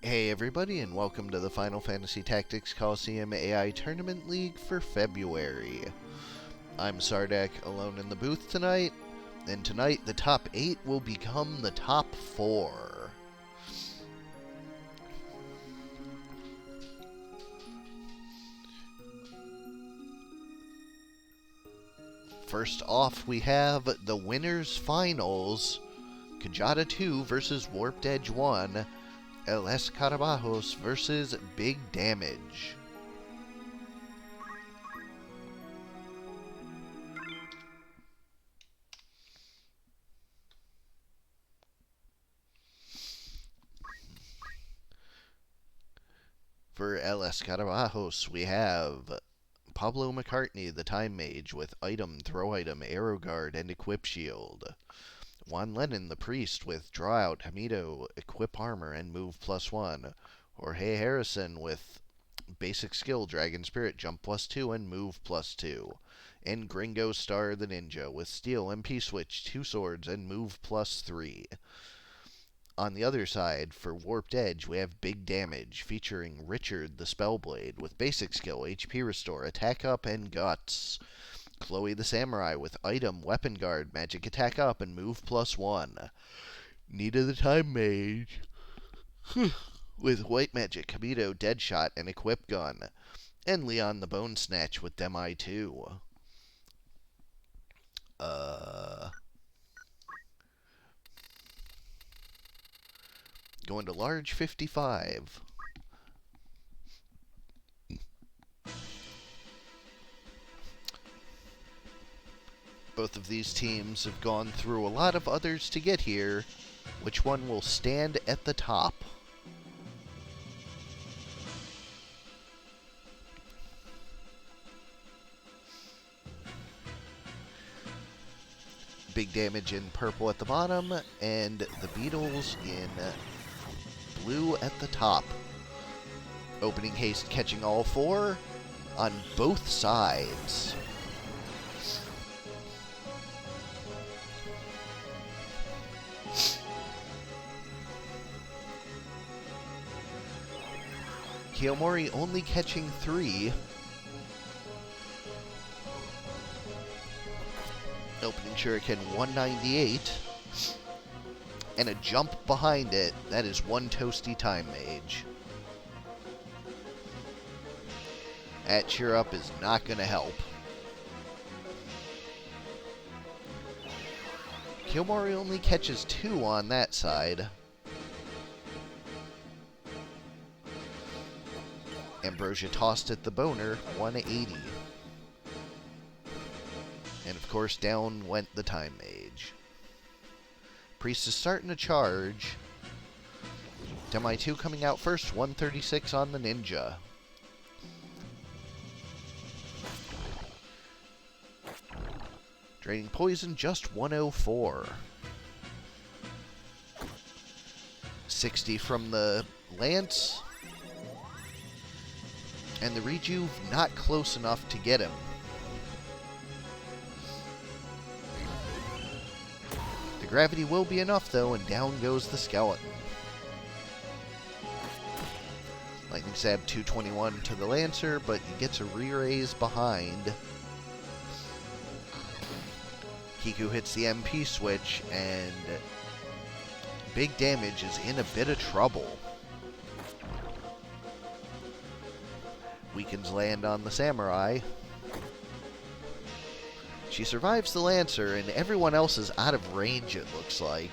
Hey everybody, and welcome to the Final Fantasy Tactics Colosseum AI Tournament League for February. I'm Sardak, alone in the booth tonight, and tonight the top 8 will become the top 4. First off, we have the winners finals, Kjata 2 versus WarpedEdge 1, LS Carabajos versus Big Damage. For LS Carabajos, we have Pablo McCartney, the Time Mage, with item, throw item, arrow guard, and equip shield. Juan Lennon, the Priest, with draw out, Hamido, equip armor, and move +1. Jorge Harrison with basic skill, Dragon Spirit, jump +2, and move +2. And Gringo Star, the Ninja, with steel, MP switch, 2 swords, and move +3. On the other side, for WarpedEdge, we have Big Damage, featuring Richard the Spellblade, with basic skill, HP restore, attack up, and guts. Chloe the Samurai, with item, weapon guard, magic attack up, and move +1. Nita the Time Mage, with white magic, Hamido, Deadshot, and equip gun. And Leon the Bone Snatch with Demi 2. Going to large 55. Both of these teams have gone through a lot of others to get here. Which one will stand at the top? Big Damage in purple at the bottom, and the Beatles in blue at the top. Opening haste catching all 4 on both sides. Kiyomori only catching 3. Opening Shuriken 198. And a jump behind it. That is one toasty Time Mage. That cheer up is not going to help. Kiyomori only catches 2 on that side. Ambrosia tossed at the boner, 180. And of course, down went the Time Mage. Priest is starting to charge. Demi 2 coming out first, 136 on the Ninja. Draining Poison, just 104. 60 from the Lance. And the Rejuve not close enough to get him. The gravity will be enough, though, and down goes the skeleton. Lightning Stab 221 to the Lancer, but he gets a re-raise behind. Kiku hits the MP switch, and Big Damage is in a bit of trouble. Weakens land on the Samurai. She survives the Lancer, and everyone else is out of range, it looks like.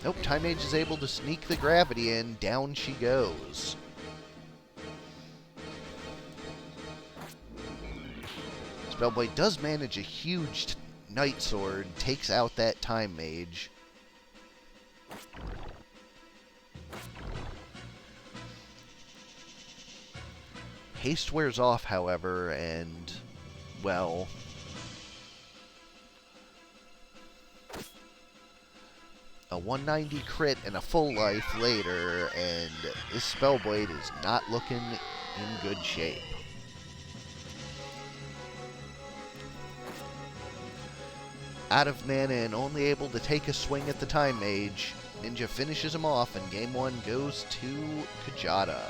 Nope, Time Mage is able to sneak the gravity in. Down she goes. Spellblade does manage a huge Night Sword, takes out that Time Mage. Haste wears off, however, and, well, a 190 crit and a full life later, and this Spellblade is not looking in good shape. Out of mana and only able to take a swing at the Time Mage. Ninja finishes him off, and game 1 goes to Kjata.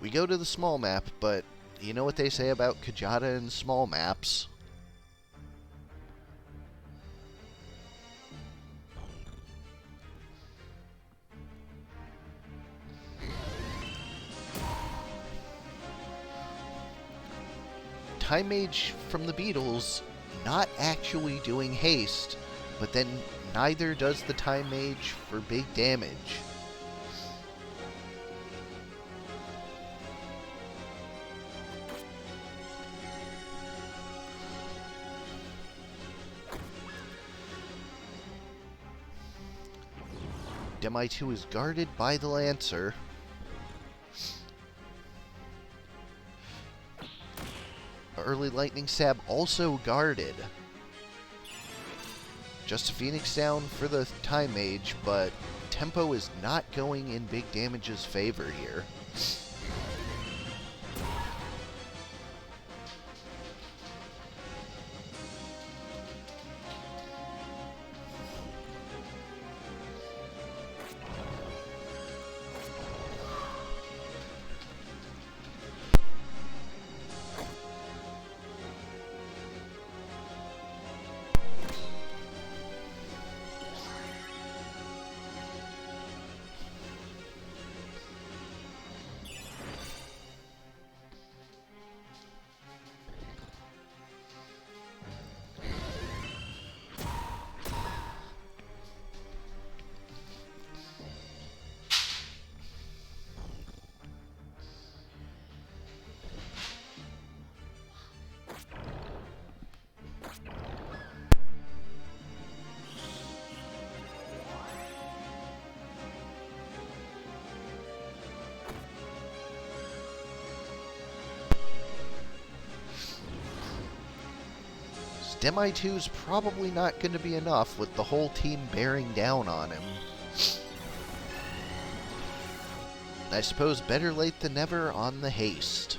We go to the small map, but you know what they say about Kjata and small maps? Time Mage from the Beatles not actually doing haste, but then neither does the Time Mage for big damage. Demi 2 is guarded by the Lancer. Early Lightning Stab also guarded. Just a Phoenix down for the Time Mage, but tempo is not going in big damage's favor here. Demi 2's probably not going to be enough with the whole team bearing down on him. I suppose better late than never on the haste.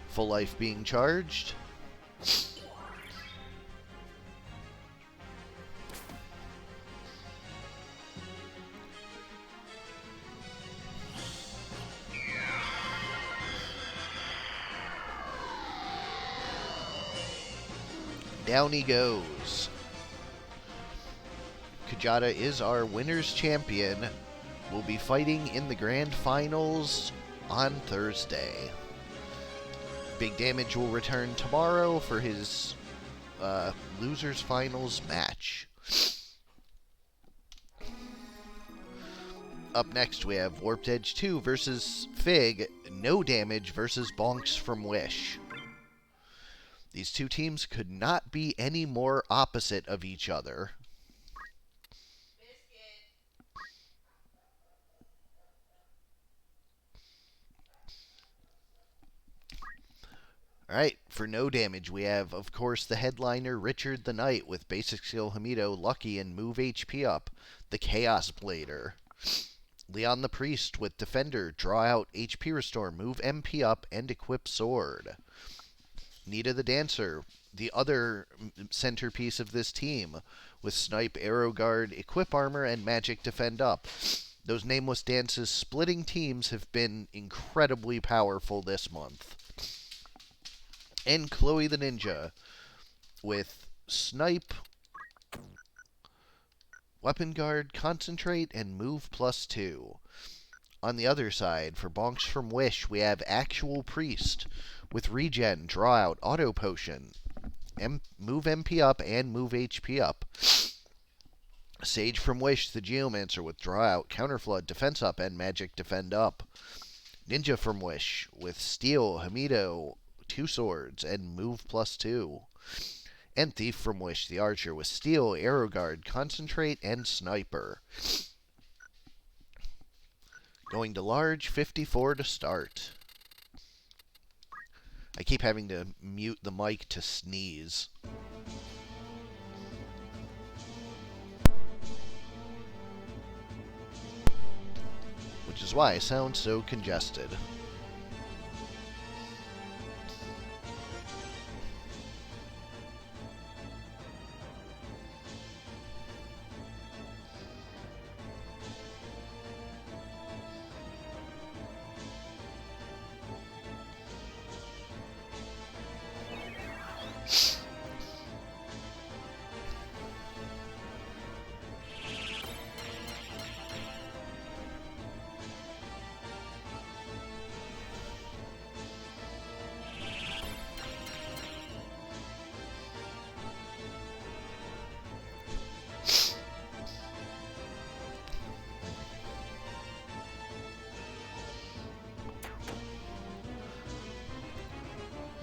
Full life being charged. Down he goes. Kjata is our winner's champion. We'll be fighting in the grand finals on Thursday. Big Damage will return tomorrow for his losers finals match. Up next we have WarpedEdge 2 versus Fig, No Damage versus Bonks from Wish. These two teams could not be any more opposite of each other. Alright, for No Damage, we have, of course, the headliner Richard the Knight with Basic Skill Hamido, Lucky, and Move HP Up, the Chaos Blader. Leon the Priest with Defender, Draw Out, HP Restore, Move MP Up, and Equip Sword. Nita the Dancer, the other centerpiece of this team, with Snipe, Arrow Guard, Equip Armor, and Magic Defend Up. Those nameless dances splitting teams have been incredibly powerful this month. And Chloe the Ninja, with Snipe, Weapon Guard, Concentrate, and Move +2. On the other side, for Bonks from Wish, we have Actual Priest, with Regen, Draw Out, Auto Potion, Move MP Up, and Move HP Up. Sage from Wish, the Geomancer, with Draw Out, Counterflood, Defense Up, and Magic Defend Up. Ninja from Wish, with Steel, Hamido, 2 Swords, and Move +2. And Thief from Wish, the Archer, with Steel, Arrow Guard, Concentrate, and Sniper. Going to large, 54 to start. I keep having to mute the mic to sneeze. Which is why I sound so congested.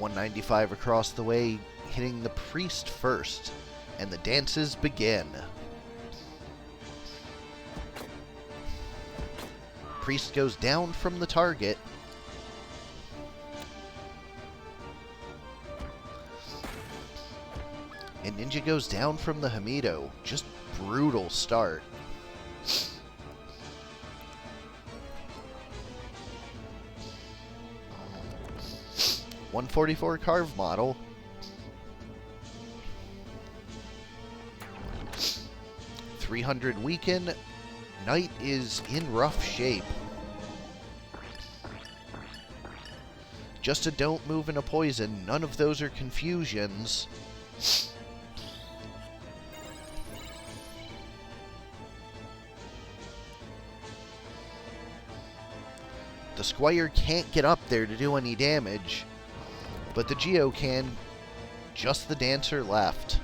.195 across the way, hitting the priest first, and the dances begin. Priest goes down from the target. And Ninja goes down from the Hamido. Just brutal start. .144 carve model. .300 weaken. Knight is in rough shape. Just a don't move and a poison. None of those are confusions. The Squire can't get up there to do any damage, but the Geo can. Just the Dancer left.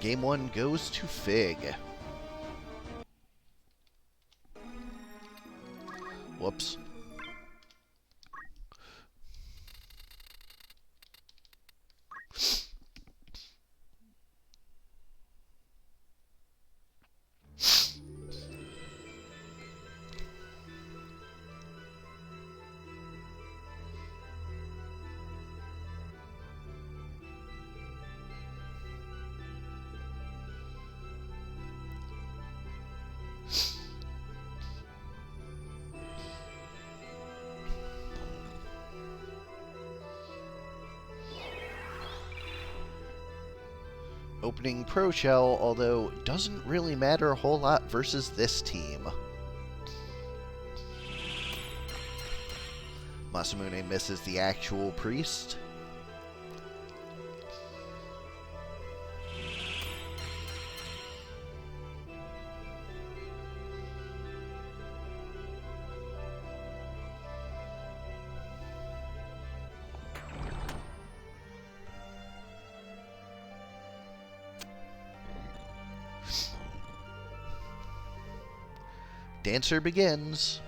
Game 1 goes to Fig. Whoops. Opening Pro Shell, although doesn't really matter a whole lot versus this team. Masamune misses the actual priest. Dancer begins.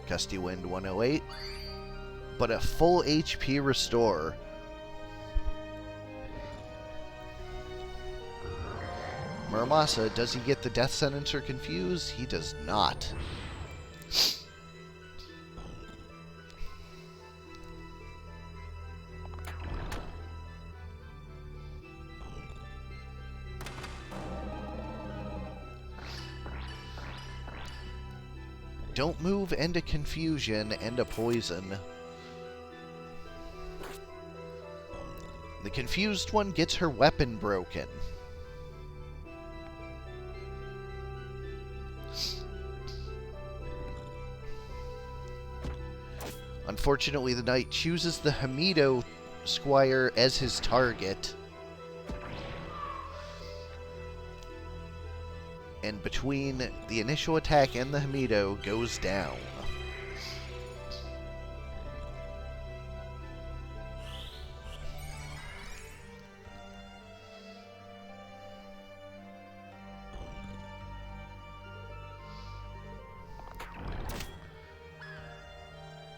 Gusty Wind 108, but a full HP restore. Muramasa, does he get the death sentence or confuse? He does not. Don't move and a confusion and a poison. The confused one gets her weapon broken. Unfortunately, the knight chooses the Hamido squire as his target. And between the initial attack and the Hamido goes down.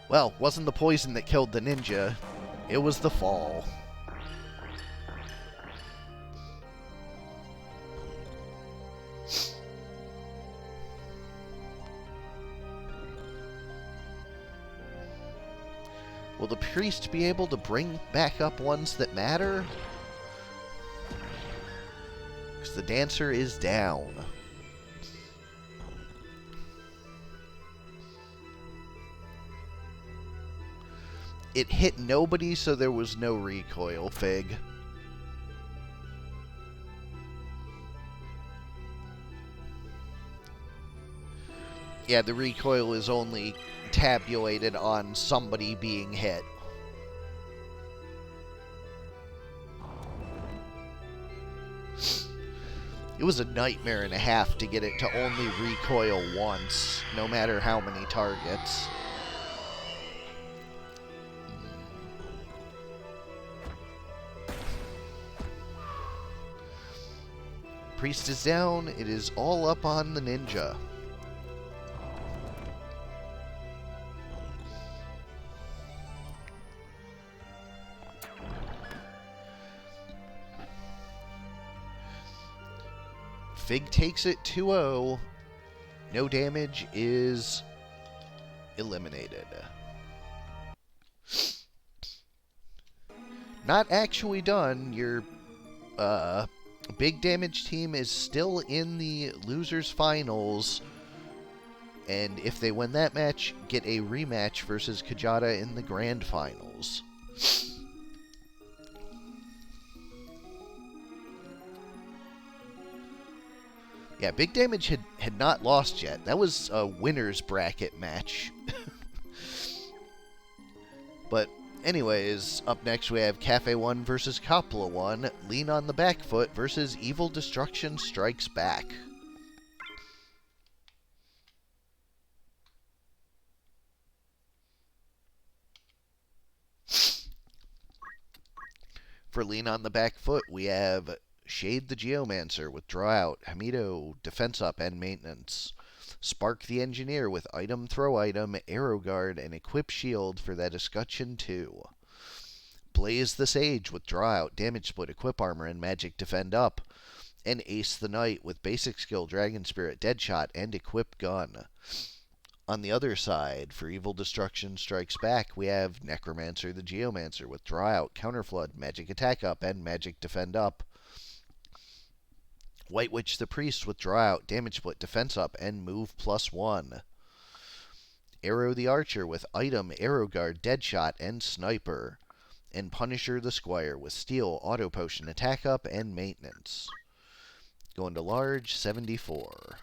Well, wasn't the poison that killed the ninja, it was the fall. Will the priest be able to bring back up ones that matter? Because the dancer is down. It hit nobody, so there was no recoil, Fig. Yeah, the recoil is only tabulated on somebody being hit. It was a nightmare and a half to get it to only recoil once, no matter how many targets. Priest is down. It is all up on the ninja. Fig takes it 2-0. No damage is eliminated. Not actually done. Your big damage team is still in the losers finals. And if they win that match, get a rematch versus Kjata in the grand finals. Yeah, Big Damage had not lost yet. That was a winner's bracket match. But anyways, up next we have Kaffe 1 versus Coppola 1. Lean on the back foot versus Evil Destruction Strikes Back. For Lean on the back foot, we have Shade the Geomancer with Draw Out, Hamido, Defense Up, and Maintenance. Spark the Engineer with Item, Throw Item, Arrow Guard, and Equip Shield for that Escutcheon 2. Blaze the Sage with Draw Out, Damage Split, Equip Armor, and Magic Defend Up. And Ace the Knight with Basic Skill, Dragon Spirit, Deadshot, and Equip Gun. On the other side, for Evil Destruction Strikes Back, we have Necromancer the Geomancer with Draw Out, Counterflood, Magic Attack Up, and Magic Defend Up. White Witch the Priest with Draw Out, Damage Split, Defense Up, and Move +1. Arrow the Archer with Item, Arrow Guard, Deadshot, and Sniper. And Punisher the Squire with Steel, Auto Potion, Attack Up, and Maintenance. Going to large, 74.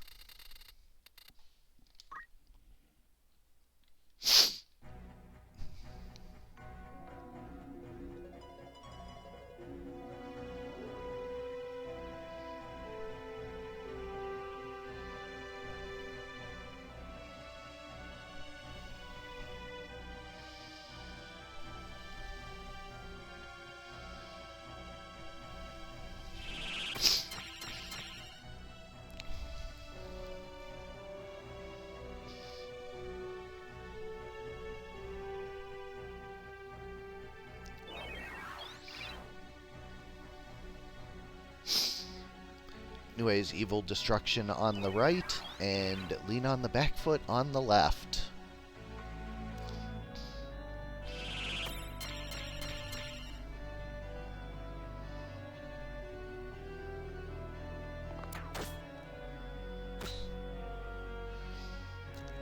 Anyways, Evil Destruction on the right, and Lean on the back foot on the left.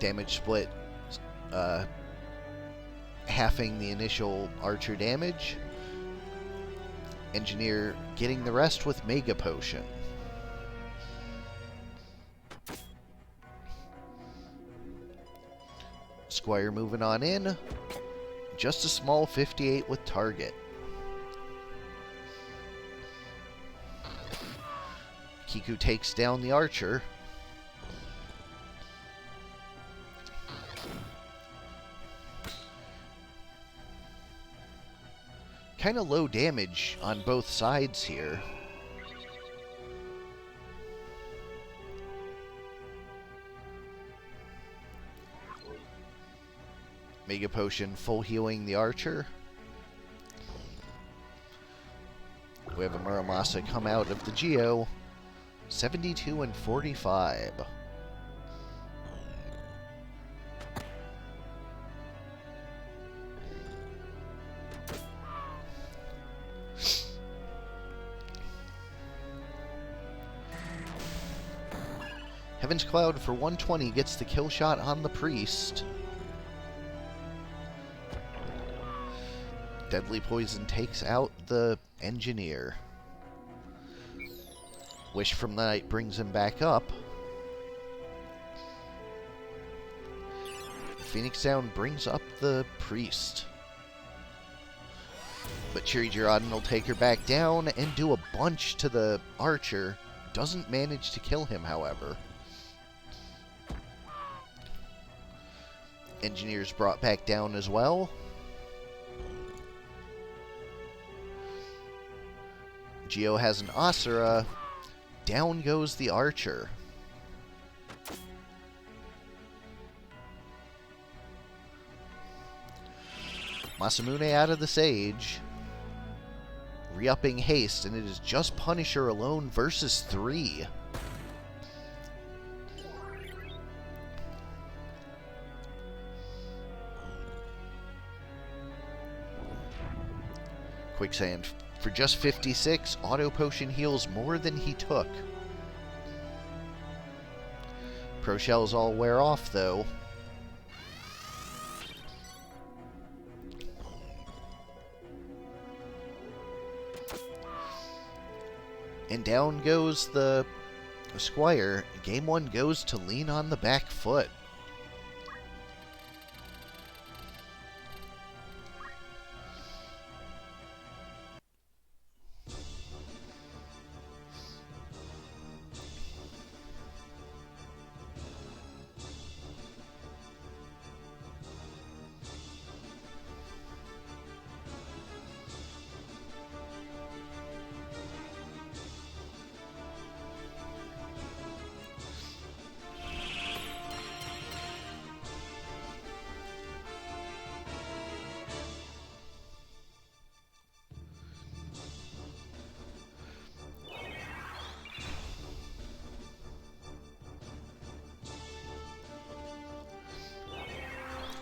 Damage split, halving the initial archer damage. Engineer getting the rest with Mega Potion. Squire moving on in. Just a small 58 with target. Kiku takes down the archer. Kind of low damage on both sides here. Mega Potion full healing the archer. We have a Muramasa come out of the Geo. 72 and 45. Heaven's Cloud for 120 gets the kill shot on the Priest. Deadly Poison takes out the Engineer. Wish from the Night brings him back up. Phoenix Down brings up the Priest. But Chiri Jirodon will take her back down and do a bunch to the Archer. Doesn't manage to kill him, however. Engineer's brought back down as well. Geo has an Asura. Down goes the Archer. Masamune out of the Sage. Re-upping haste, and it is just Punisher alone versus 3. Quicksand for just 56. Auto Potion heals more than he took. Pro Shells all wear off, though. And down goes the Squire. Game 1 goes to lean on the back foot.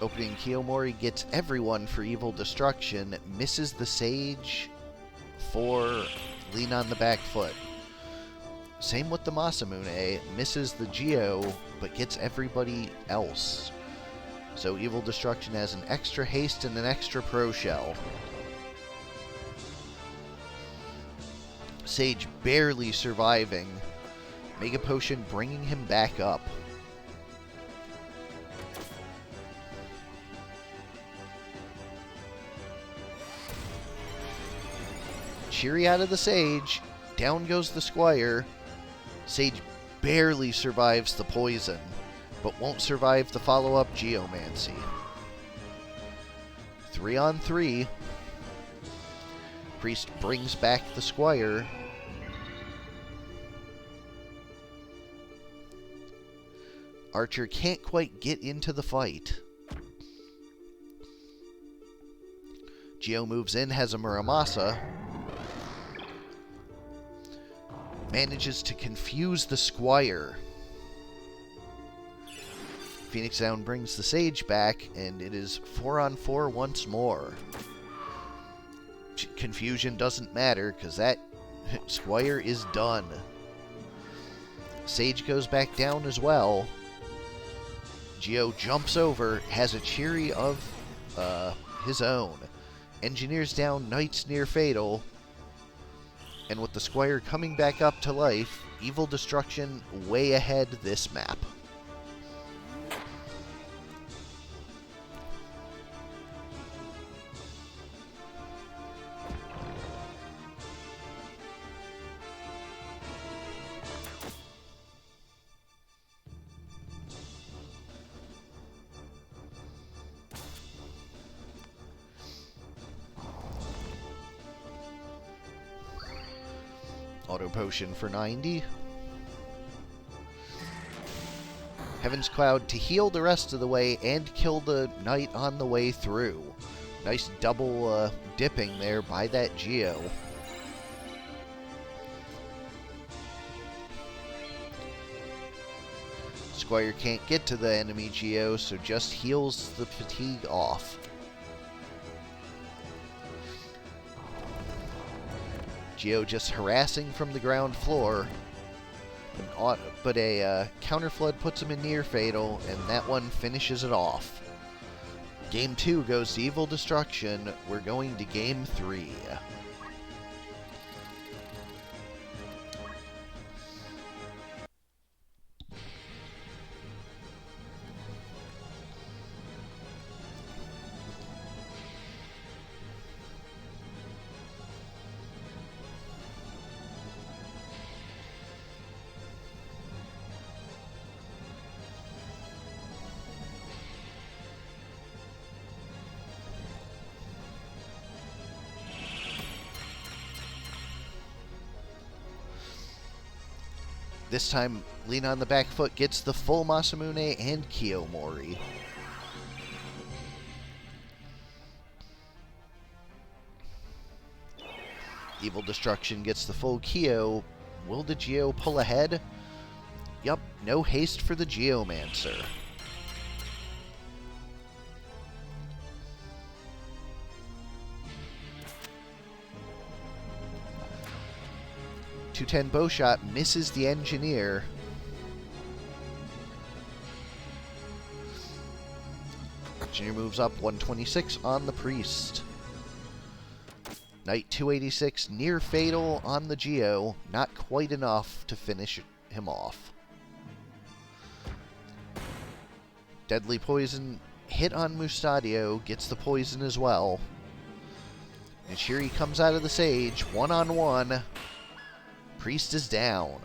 Opening Kiyomori gets everyone for Evil Destruction, misses the Sage for Lean on the Back Foot. Same with the Masamune, misses the Geo, but gets everybody else. So Evil Destruction has an extra haste and an extra Pro Shell. Sage barely surviving. Mega Potion bringing him back up. Chiri out of the Sage. Down goes the Squire. Sage barely survives the poison, but won't survive the follow-up Geomancy. 3 on 3. Priest brings back the Squire. Archer can't quite get into the fight. Geo moves in, has a Muramasa. Manages to confuse the Squire. Phoenix Down brings the Sage back, and it is 4 on 4 once more. Confusion doesn't matter, because that Squire is done. Sage goes back down as well. Geo jumps over, has a Chiri of his own. Engineers down, Knight's near fatal. And with the Squire coming back up to life, Evil Destruction way ahead this map. Auto Potion for 90. Heaven's Cloud to heal the rest of the way and kill the knight on the way through. Nice double dipping there by that Geo. Squire can't get to the enemy Geo, so just heals the fatigue off. Geo just harassing from the ground floor. But a counter flood puts him in near fatal, and that one finishes it off. Game 2 goes to Evil Destruction. We're going to Game 3. This time, Lean on the back foot gets the full Masamune and Kiyomori. Evil Destruction gets the full Kyo. Will the Geo pull ahead? Yup, no haste for the Geomancer. .210 bow shot misses the engineer. Engineer moves up 126 on the priest. Knight 286 near fatal on the Geo, not quite enough to finish him off. Deadly poison hit on Mustadio, gets the poison as well. And Shiri comes out of the sage, one-on-one. Priest is down.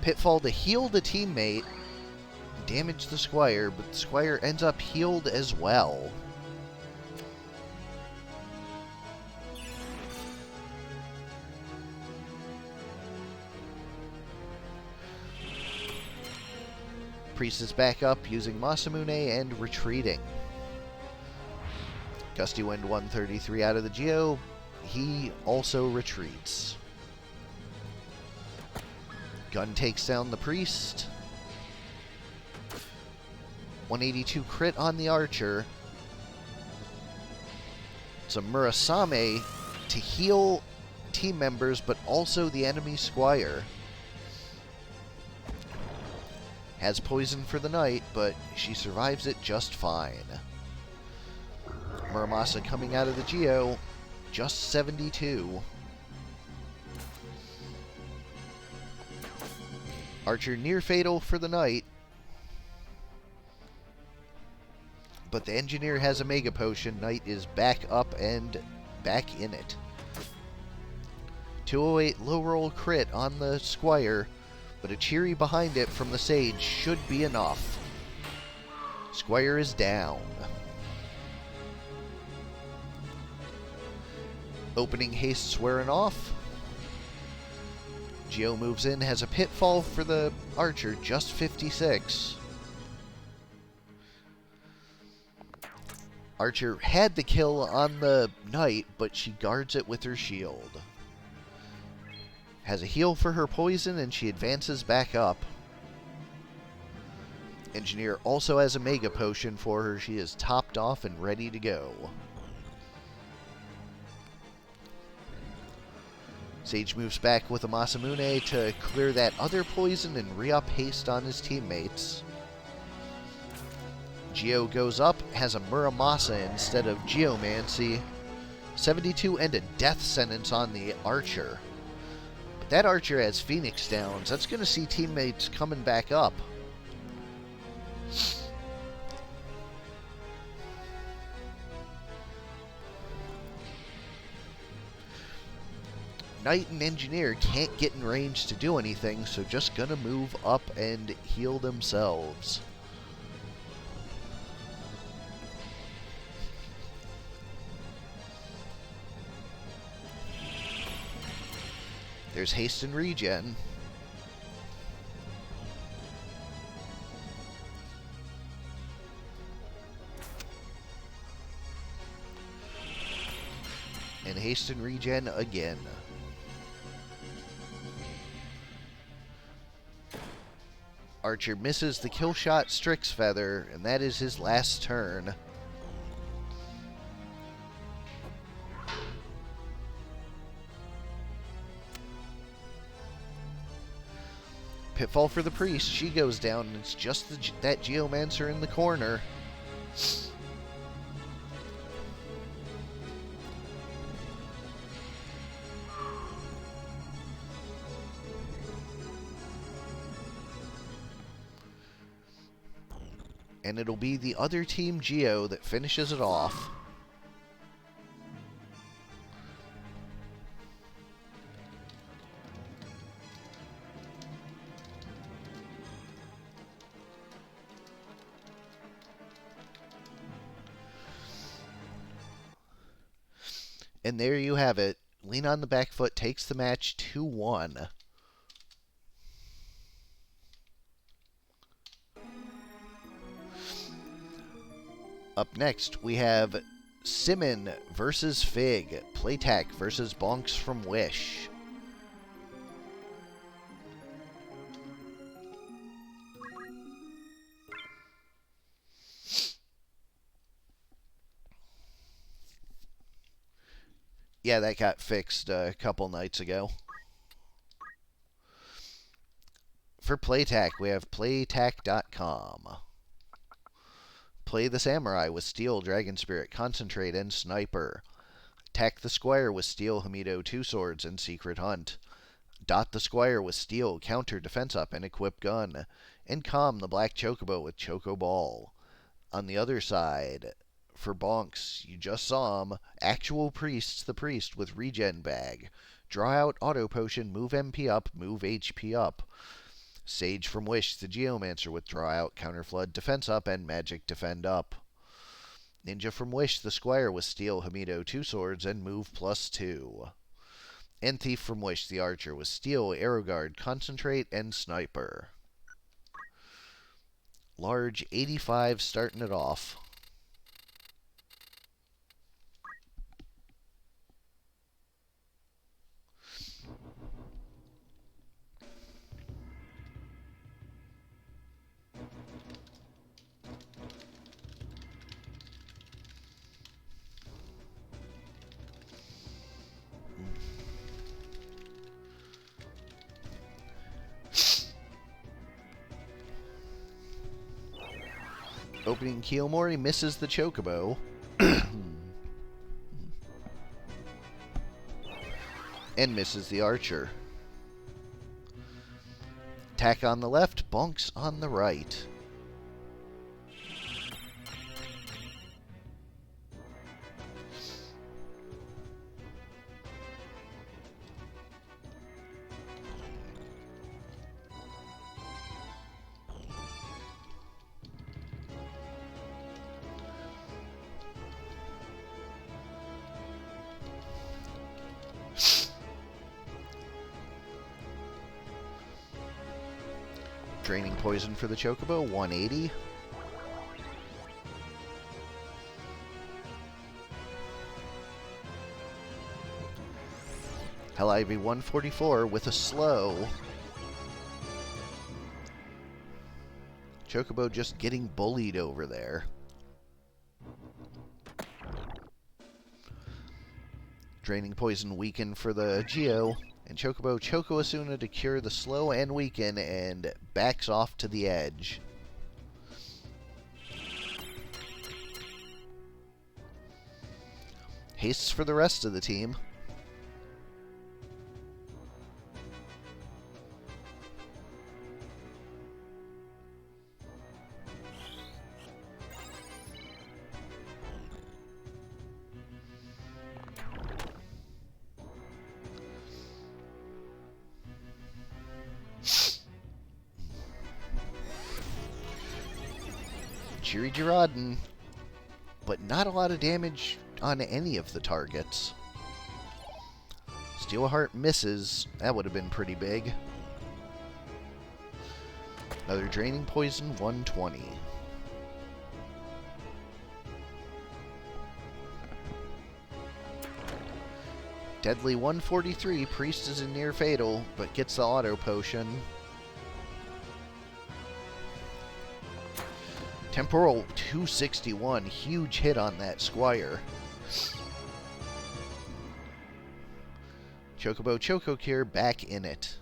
Pitfall to heal the teammate. Damage the Squire, but the Squire ends up healed as well. Priest is back up using Masamune and retreating. Gusty Wind 133 out of the Geo. He also retreats. Gun takes down the priest. 182 crit on the archer. It's a Murasame to heal team members, but also the enemy Squire. Has poison for the knight, but she survives it just fine. Muramasa coming out of the Geo, just 72. Archer near fatal for the knight. But the engineer has a mega potion. Knight is back up and back in it. 208 low roll crit on the Squire, but a cheery behind it from the sage should be enough. Squire is down. Opening haste's wearing off. Geo moves in, has a pitfall for the archer, just 56. Archer had the kill on the knight, but she guards it with her shield. Has a heal for her poison, and she advances back up. Engineer also has a mega potion for her. She is topped off and ready to go. Sage moves back with a Masamune to clear that other poison and re-up haste on his teammates. Geo goes up, has a Muramasa instead of Geomancy. 72 and a death sentence on the archer. But that archer has Phoenix Downs. That's going to see teammates coming back up. Knight and Engineer can't get in range to do anything, so just gonna move up and heal themselves. There's haste and regen. And haste and regen again. Archer misses the kill shot Strix Feather, and that is his last turn. Pitfall for the priest. She goes down, and it's just that Geomancer in the corner. And it'll be the other team Geo that finishes it off. And there you have it. Lean on the back foot takes the match 2-1. Up next, we have Simmon versus Fig. Playtac versus Bonks from Wish. Yeah, that got fixed a couple nights ago. For Playtac, we have playtac.com. Play the Samurai with Steel, Dragon Spirit, Concentrate, and Sniper. Tack the Squire with Steel, Hamido, Two Swords, and Secret Hunt. Dot the Squire with Steel, Counter, Defense Up, and Equip Gun. And calm the Black Chocobo with Choco Ball. On the other side, for Bonks, you just saw him, Actual Priests the Priest with Regen Bag. Draw out Auto Potion, move MP up, move HP up. Sage from Wish, the Geomancer with Draw Out, Counter Flood, Defense Up, and Magic Defend Up. Ninja from Wish, the Squire with Steel, Hamido, Two Swords, and Move +2. And Thief from Wish, the Archer with Steel, Arrow Guard, Concentrate, and Sniper. Large 85 starting it off. Opening Kiyomori misses the Chocobo. And misses the Archer. Tack on the left, Bonks on the right. Draining Poison for the Chocobo, 180. Hell Ivy, 144 with a slow. Chocobo just getting bullied over there. Draining Poison weaken for the Geo. And Chocobo Choco Asuna to cure the slow and weaken and backs off to the edge. Hastes for the rest of the team. Chiri Jiradin, but not a lot of damage on any of the targets. Steelheart misses. That would have been pretty big. Another Draining Poison, 120. Deadly 143. Priest is in near fatal, but gets the auto potion. Temporal 261. Huge hit on that Squire. Chocobo Choco Cure back in it.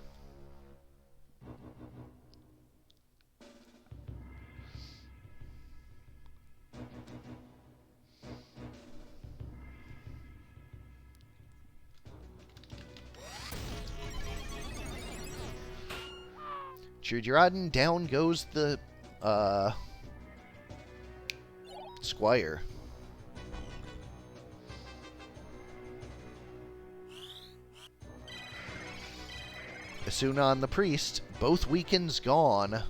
Chudradin, down goes the Squire. Asuna on the Priest. Both weakens gone.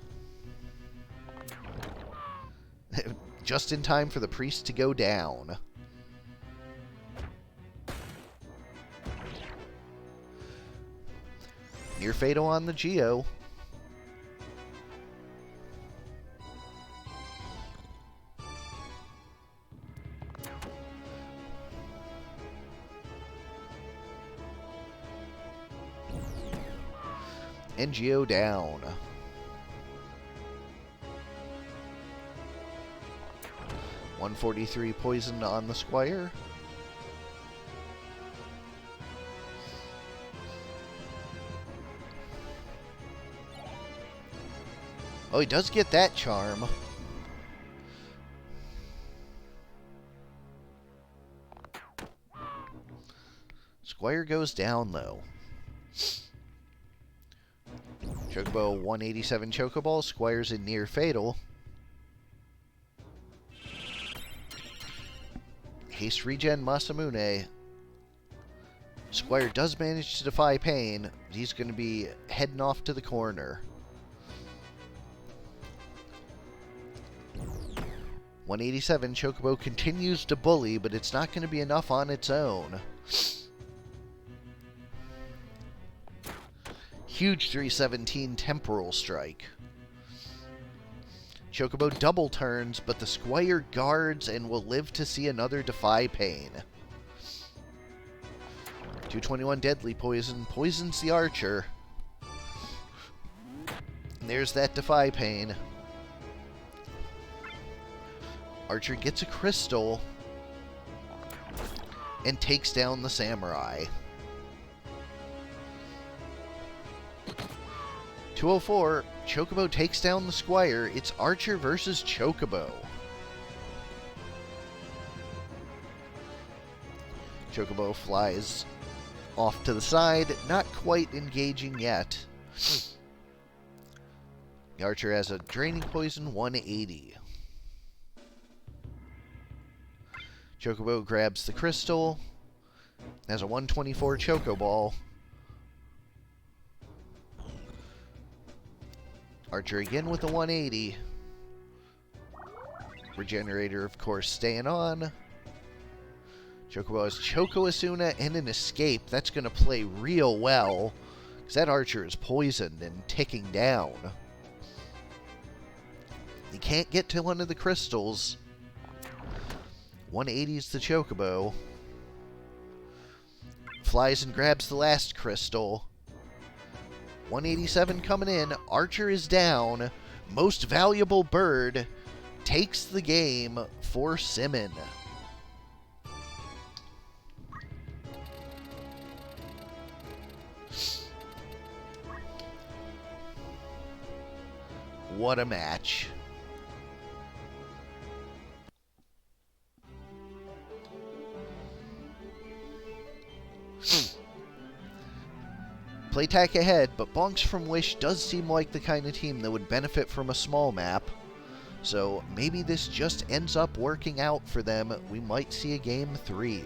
Just in time for the Priest to go down. Near fatal on the Geo. NGO down. $143 poison on the Squire. Oh, he does get that charm. Squire goes down, though. Chocobo 187 Chocoball. Squire's in near fatal. Haste regen Masamune. Squire does manage to defy pain. He's going to be heading off to the corner. 187 Chocobo continues to bully, but it's not going to be enough on its own. Huge 317 Temporal Strike. Chocobo double turns, but the Squire guards and will live to see another Defy Pain. 221 Deadly Poison poisons the Archer. And there's that Defy Pain. Archer gets a crystal and takes down the Samurai. 204, Chocobo takes down the Squire. It's Archer versus Chocobo. Chocobo flies off to the side, not quite engaging yet. The Archer has a Draining Poison, 180. Chocobo grabs the crystal, has a 124 Chocoball. Archer again with a 180. Regenerator, of course, staying on. Chocobo has Choco Asuna and an escape. That's going to play real well, because that Archer is poisoned and ticking down. He can't get to one of the crystals. 180's the Chocobo. Flies and grabs the last crystal. 187 coming in. Archer is down. Most valuable bird takes the game for Simmon. What a match. Playtech ahead, but Bonks from Wish does seem like the kind of team that would benefit from a small map. So maybe this just ends up working out for them. We might see a game 3.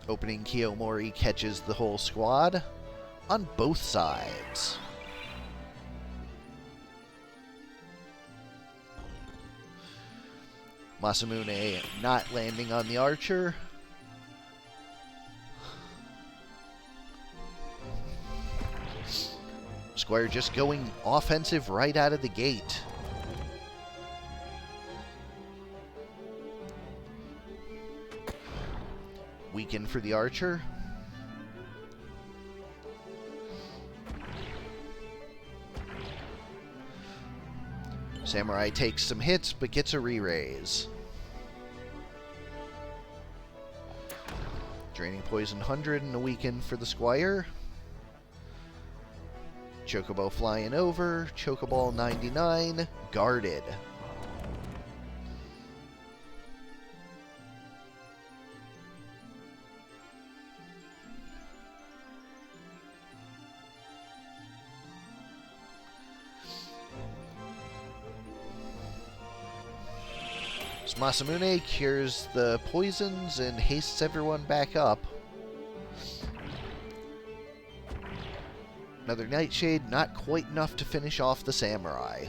Opening Kiyomori catches the whole squad on both sides. Masamune not landing on the archer. Squire just going offensive right out of the gate. Weaken for the archer. Samurai takes some hits, but gets a re-raise. Draining Poison 100 and a weaken for the Squire. Chocobo flying over. Chocoball 99. Guarded. Masamune cures the poisons and hastes everyone back up. Another Nightshade, not quite enough to finish off the Samurai.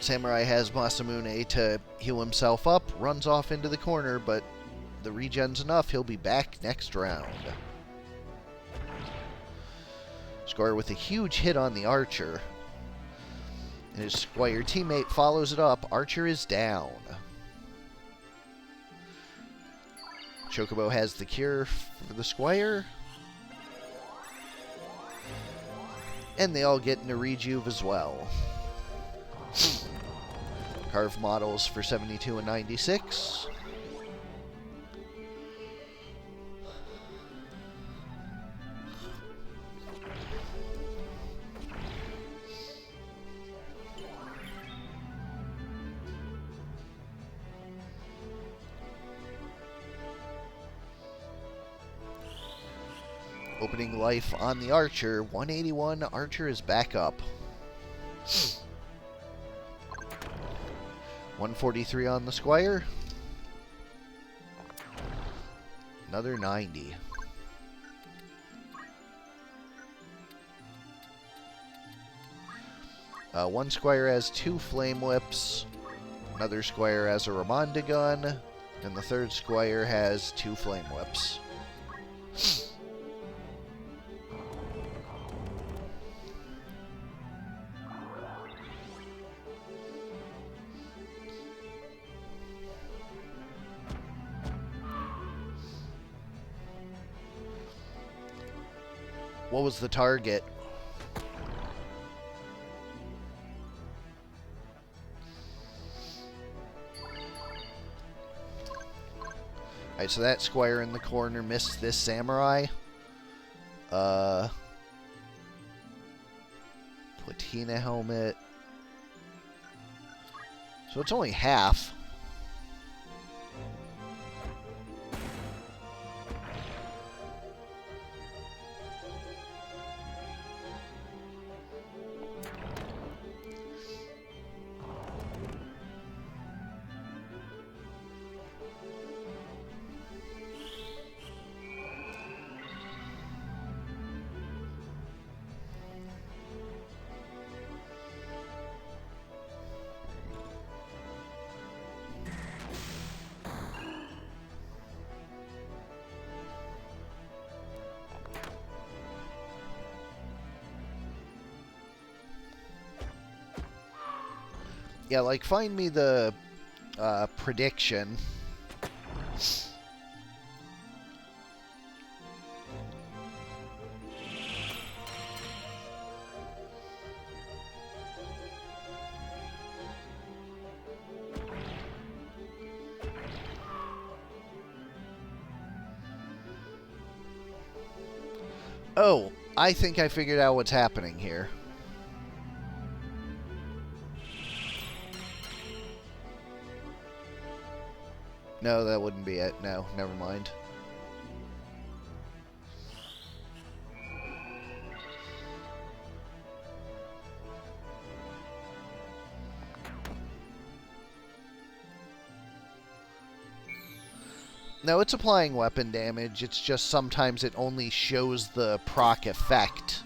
Samurai has Masamune to heal himself up, runs off into the corner, but the regen's enough, he'll be back next round. Squire with a huge hit on the archer. And his Squire teammate follows it up. Archer is down. Chocobo has the cure for the Squire. And they all get into rejuve as well. Carved models for 72 and 96. Opening life on the archer. 181. Archer is back up. 143 on the Squire. Another 90. One Squire has 2 flame whips. Another Squire has a Ramonda gun. And the third Squire has 2 flame whips. What was the target? Alright, so that Squire in the corner missed this Samurai. Platina helmet. So it's only half. Yeah, like, find me the prediction. Oh, I think I figured out what's happening here. No, that wouldn't be it. No, never mind. No, it's applying weapon damage. It's just sometimes it only shows the proc effect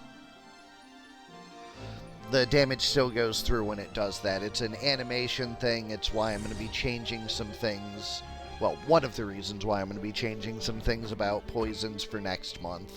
the damage still goes through when it does that. It's an animation thing. It's why I'm going to be changing some things. Well, one of the reasons why I'm going to be changing some things about poisons for next month.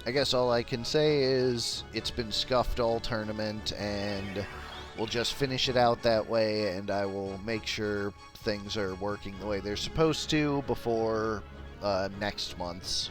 I guess all I can say is it's been scuffed all tournament, and we'll just finish it out that way, and I will make sure things are working the way they're supposed to before next month's.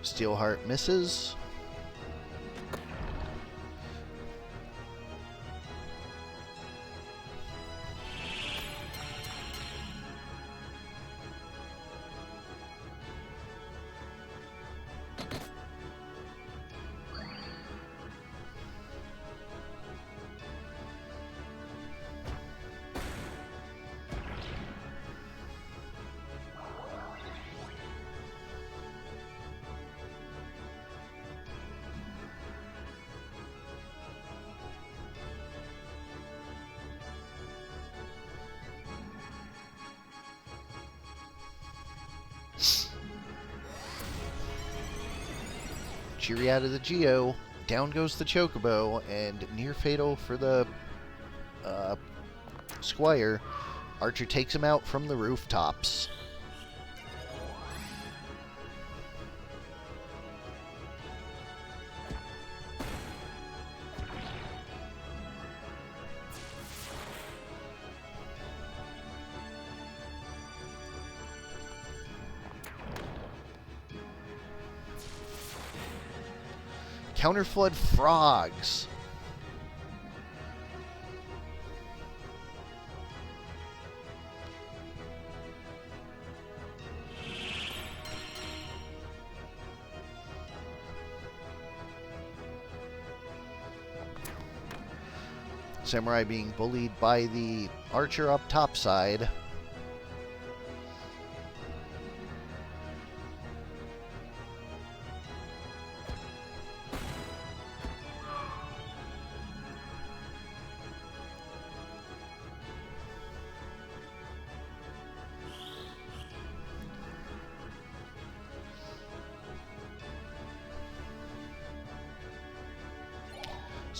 Steelheart misses. Cheery out of the Geo. Down goes the Chocobo, and near fatal for the Squire. Archer takes him out from the rooftops. Counterflood frogs. Samurai being bullied by the archer up topside.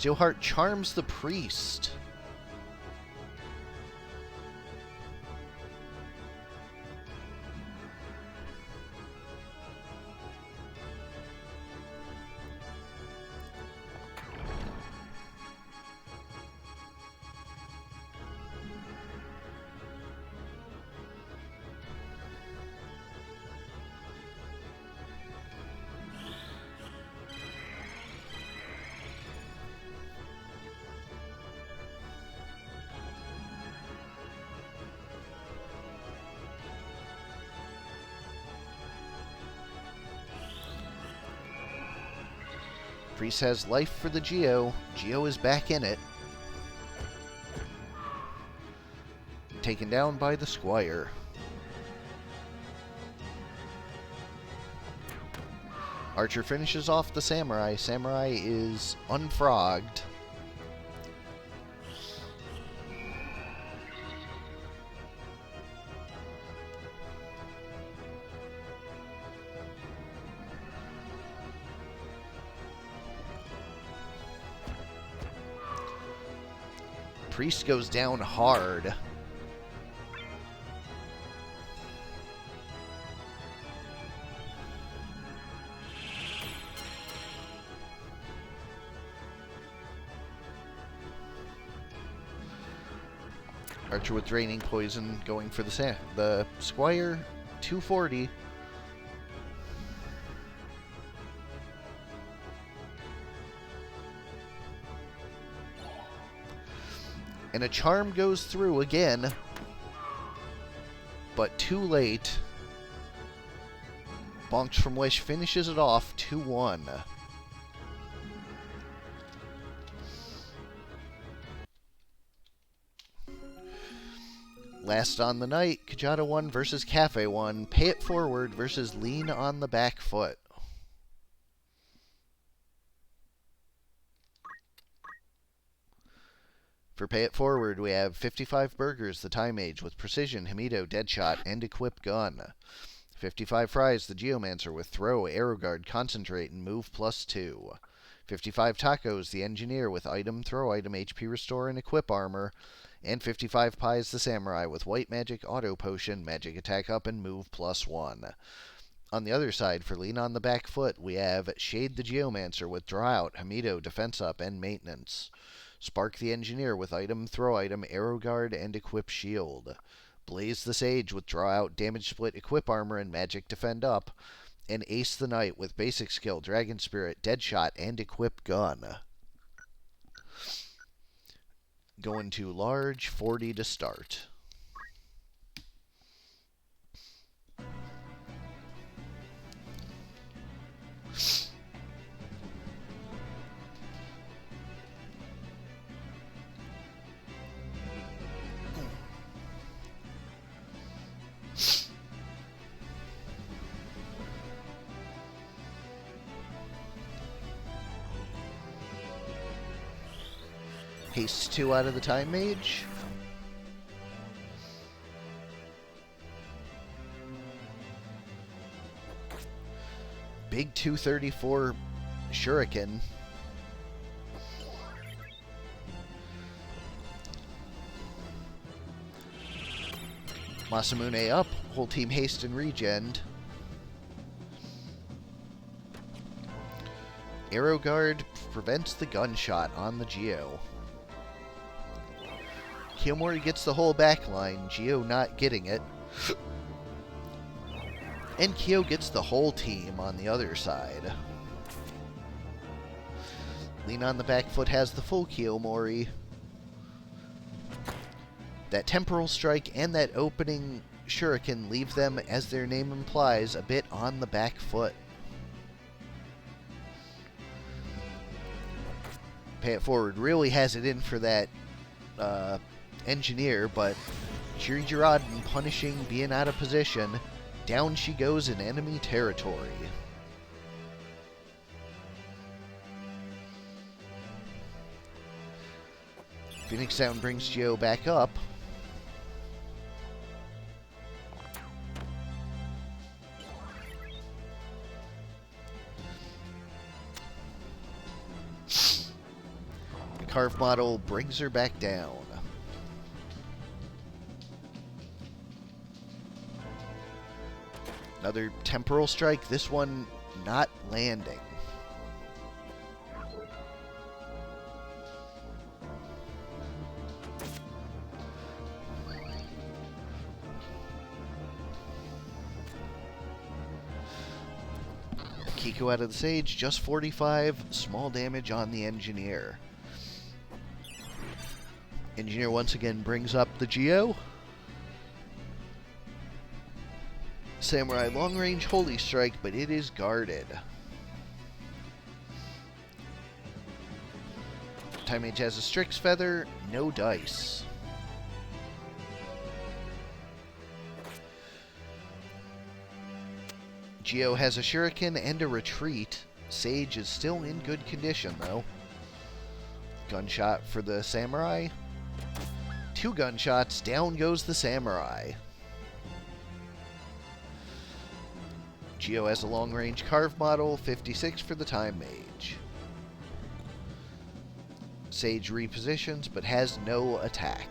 Steelheart charms the priest. Priest has life for the Geo. Geo is back in it. Taken down by the Squire. Archer finishes off the Samurai. Samurai is unfrogged. Priest goes down hard. Archer with draining poison going for the Squire. 240. And a charm goes through again, but too late. Bonks from Wish finishes it off 2-1. Last on the night, Kjata 1 versus Kaffe 1. Pay it forward versus lean on the back foot. For Pay It Forward, we have 55 Burgers, the Time Age, with Precision, Hamido, Deadshot, and Equip Gun. 55 Fries, the Geomancer, with Throw, Arrow Guard, Concentrate, and Move +2. 55 Tacos, the Engineer, with Item, Throw Item, HP Restore, and Equip Armor. And 55 Pies, the Samurai, with White Magic, Auto Potion, Magic Attack Up, and Move +1. On the other side, for Lean on the Back Foot, we have Shade the Geomancer, with Draw Out, Hamido, Defense Up, and Maintenance. Spark the Engineer with Item, Throw Item, Arrow Guard, and Equip Shield. Blaze the Sage with Draw Out, Damage Split, Equip Armor, and Magic Defend Up. And Ace the Knight with Basic Skill, Dragon Spirit, Deadshot, and Equip Gun. Going to large, 40 to start. Haste 2 out of the Time Mage. Big 234 Shuriken. Masamune up. Whole team haste and regen. Arrow Guard prevents the gunshot on the Geo. Kiyomori gets the whole back line, Geo not getting it. And Kyo gets the whole team on the other side. Lean on the Back Foot has the full Kiyomori. That Temporal Strike and that opening Shuriken leave them, as their name implies, a bit on the back foot. Pay It Forward really has it in for that Engineer, but Shirijiradon punishing being out of position. Down she goes in enemy territory. Phoenix Down brings Geo back up. Carve model brings her back down. Another temporal strike, this one not landing. Kiko out of the Sage, just 45, small damage on the Engineer. Engineer once again brings up the Geo. Samurai long range Holy Strike, but it is guarded. Time Mage has a Strix Feather, no dice. Geo has a Shuriken and a Retreat. Sage is still in good condition, though. Gunshot for the Samurai. 2 gunshots, down goes the Samurai. Geo has a long-range Carve model, 56 for the Time Mage. Sage repositions, but has no attack.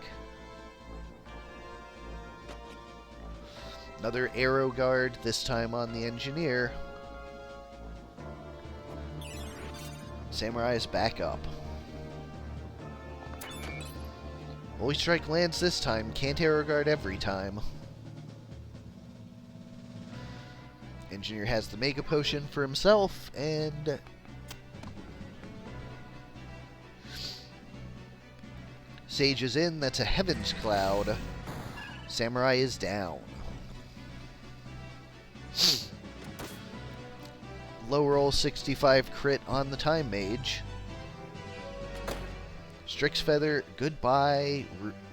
Another Arrow Guard, this time on the Engineer. Samurai is back up. Holy Strike lands this time, can't Arrow Guard every time. Engineer has the Mega Potion for himself, and Sage is in, that's a Heaven's Cloud. Samurai is down. Low roll 65 crit on the Time Mage. Strix Feather, goodbye,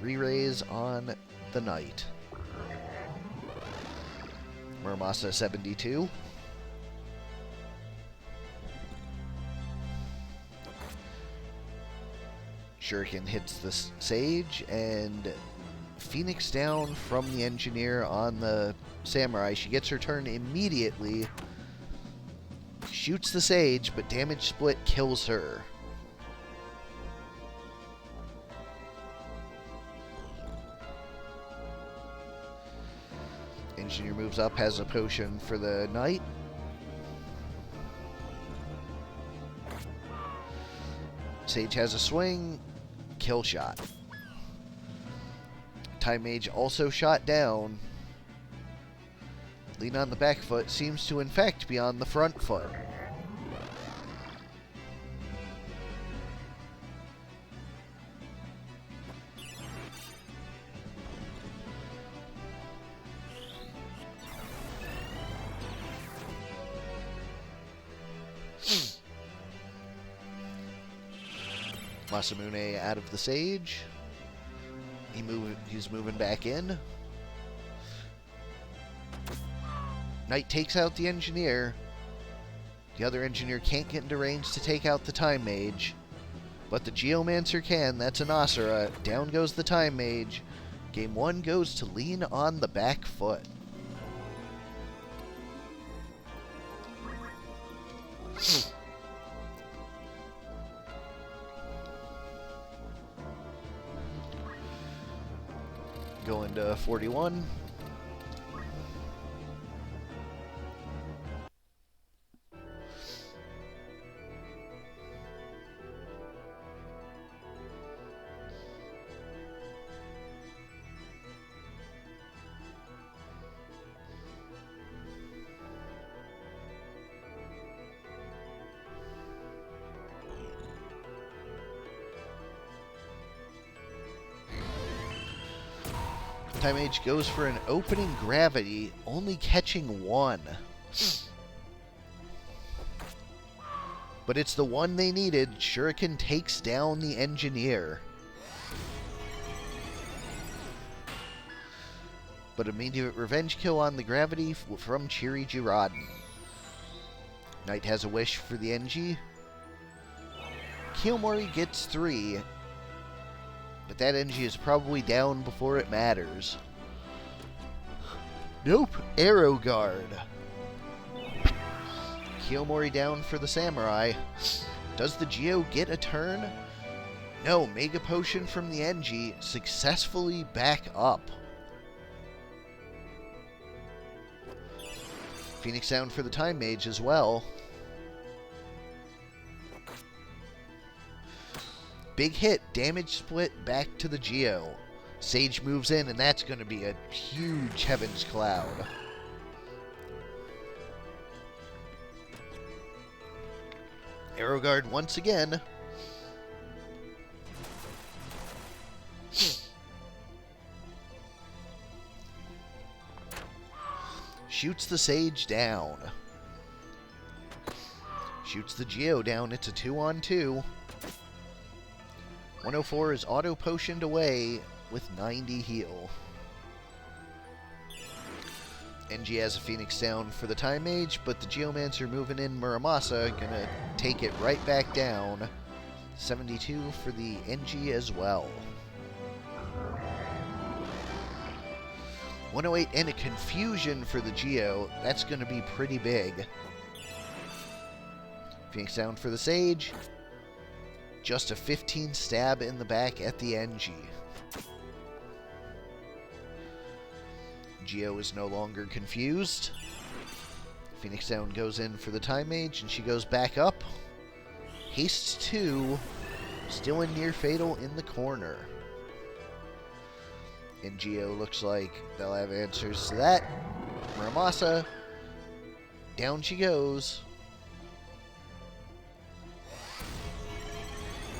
re-raise on the Knight. Muramasa 72. Shuriken hits the Sage, and Phoenix down from the Engineer on the Samurai. She gets her turn immediately. Shoots the Sage, but damage split kills her. Engineer moves up, has a potion for the Knight. Sage has a swing, kill shot. Time Mage also shot down. Lean on the back foot seems to in fact be on the front foot. Masamune out of the Sage. He's moving back in. Knight takes out the Engineer. The other Engineer can't get into range to take out the Time Mage. But the Geomancer can. That's an Asura. Down goes the Time Mage. Game 1 goes to Lean on the back foot. Going to 41. Time Mage goes for an opening gravity, only catching 1. But it's the one they needed. Shuriken takes down the Engineer. But immediate revenge kill on the gravity from Chiri Jiraden. Knight has a wish for the Engie. Kiyomori gets 3. But that Engie is probably down before it matters. Nope, Arrow Guard. Kiyomori down for the Samurai. Does the Geo get a turn? No, Mega Potion from the NG successfully back up. Phoenix Sound for the Time Mage as well. Big hit, damage split back to the Geo. Sage moves in, and that's going to be a huge Heaven's Cloud. Arrow Guard once again. Shoots the Sage down. Shoots the Geo down. It's a 2-on-2. 104 is auto-potioned away with 90 heal. NG has a Phoenix Sound for the Time Mage, but the Geomancer moving in Muramasa gonna take it right back down. 72 for the NG as well. 108 and a Confusion for the Geo. That's gonna be pretty big. Phoenix Sound for the Sage. Just a 15 stab in the back at the NG. Geo is no longer confused. Phoenix Sound goes in for the Time Mage, and she goes back up. Haste 2, still in near fatal in the corner. And Geo looks like they'll have answers to that. Muramasa, down she goes.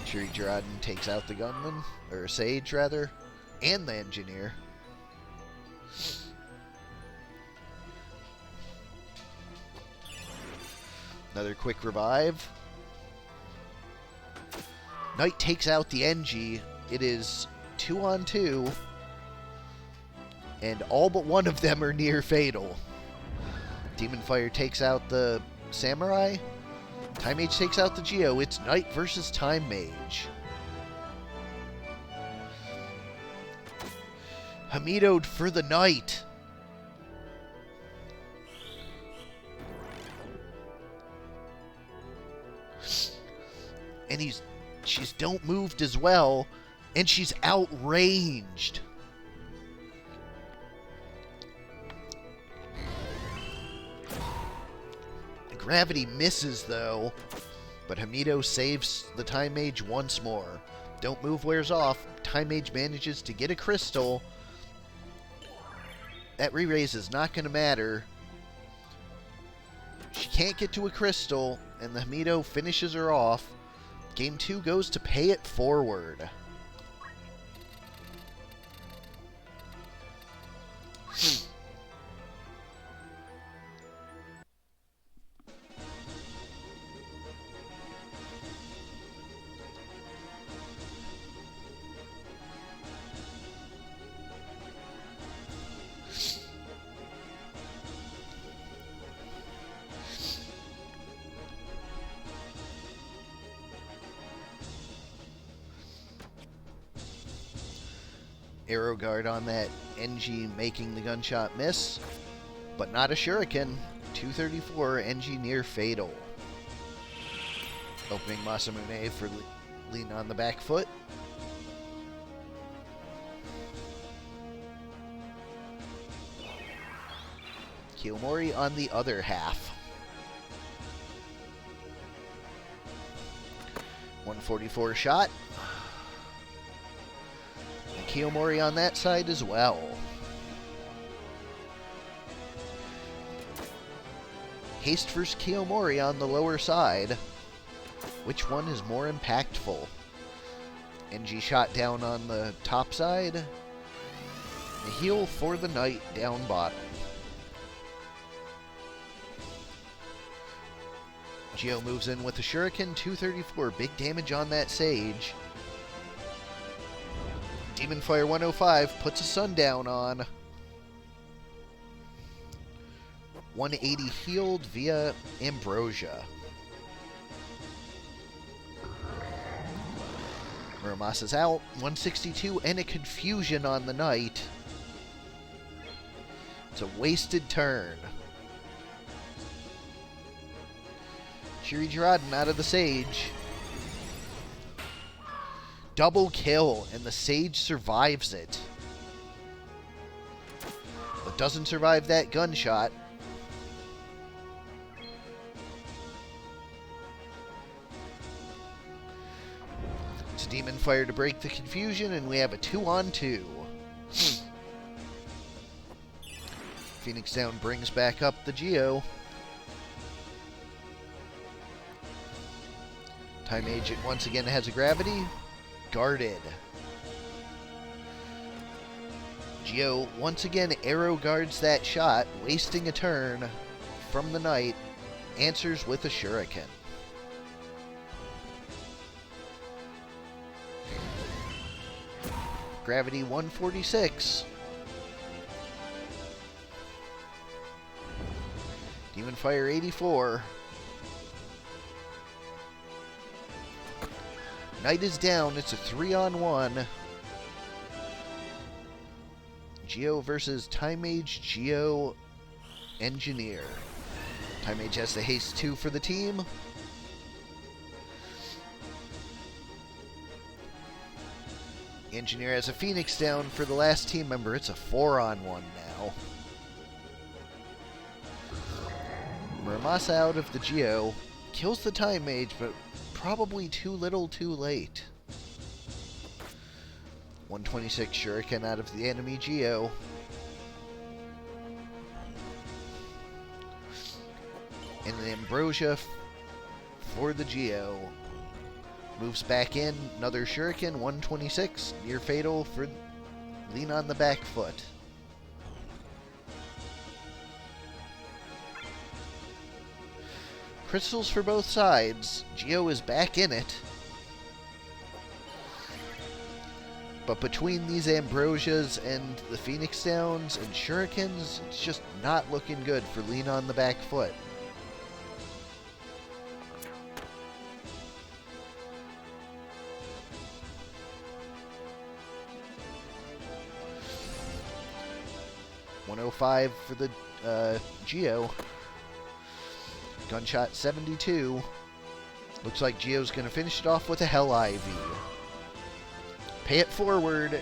Shuri Jiraden takes out the gunman, or Sage rather, and the engineer. Another quick revive. Knight takes out the NG. It is 2-on-2. And all but one of them are near fatal. Demon Fire takes out the Samurai. Time Mage takes out the Geo. It's Knight versus Time Mage. Hamido'd for the Knight. And she's don't moved as well, and she's outranged. Gravity misses though, but Hamido saves the Time Mage once more. Don't move wears off. Time Mage manages to get a crystal. That re-raise is not going to matter. She can't get to a crystal, and the Hamido finishes her off. Game 2 goes to pay it forward. Arrow Guard on that NG making the gunshot miss, but not a shuriken. 234, NG near fatal. Opening Masamune for lean on the back foot. Kiyomori on the other half. 144 shot. Kiyomori on that side as well. Haste versus Kiyomori on the lower side. Which one is more impactful? NG shot down on the top side. The heal for the Knight down bottom. Geo moves in with the Shuriken. 234. Big damage on that Sage. Demon Fire 105 puts a sundown on. 180 healed via Ambrosia. Muramasa's out. 162 and a Confusion on the Knight. It's a wasted turn. Shuri Jiraden out of the Sage. Double kill, and the Sage survives it. But doesn't survive that gunshot. It's Demon Fire to break the confusion, and we have a 2-on-2. Phoenix Down brings back up the Geo. Time Agent once again has a gravity. Guarded. Geo once again arrow guards that shot, wasting a turn from the knight. Answers with a shuriken. Gravity 146. Demon Fire 84. Knight is down. It's a 3-on-1. Geo versus Time Mage, Geo, Engineer. Time Mage has the haste 2 for the team. Engineer has a Phoenix Down for the last team member. It's a 4-on-1 now. Muramasa out of the Geo. Kills the Time Mage, but probably too little too late. 126 Shuriken out of the enemy Geo. And an Ambrosia for the Geo. Moves back in, another Shuriken, 126, near fatal for lean on the back foot. Crystals for both sides. Geo is back in it. But between these Ambrosias and the Phoenix Downs and Shurikens, it's just not looking good for lean on the back foot. $105 for the Geo. Gunshot 72. Looks like Geo's going to finish it off with a Hell Ivy. Pay it forward.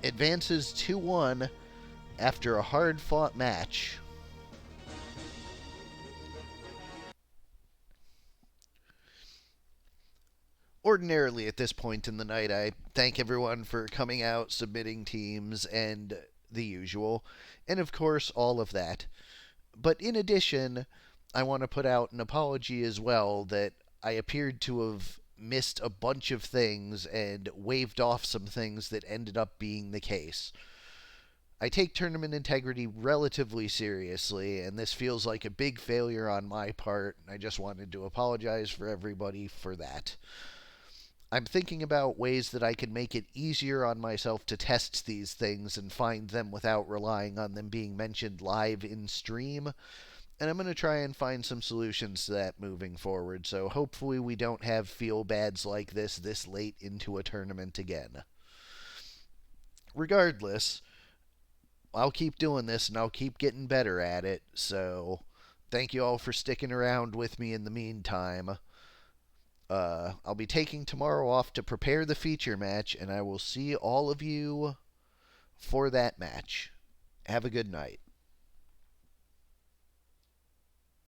Advances 2-1 after a hard-fought match. Ordinarily, at this point in the night, I thank everyone for coming out, submitting teams, and the usual. And of course, all of that. But in addition, I want to put out an apology as well that I appeared to have missed a bunch of things and waved off some things that ended up being the case. I take tournament integrity relatively seriously, and this feels like a big failure on my part. I just wanted to apologize for everybody for that. I'm thinking about ways that I can make it easier on myself to test these things and find them without relying on them being mentioned live in stream. And I'm going to try and find some solutions to that moving forward, so hopefully we don't have feel-bads like this late into a tournament again. Regardless, I'll keep doing this and I'll keep getting better at it, so thank you all for sticking around with me in the meantime. I'll be taking tomorrow off to prepare the feature match, and I will see all of you for that match. Have a good night.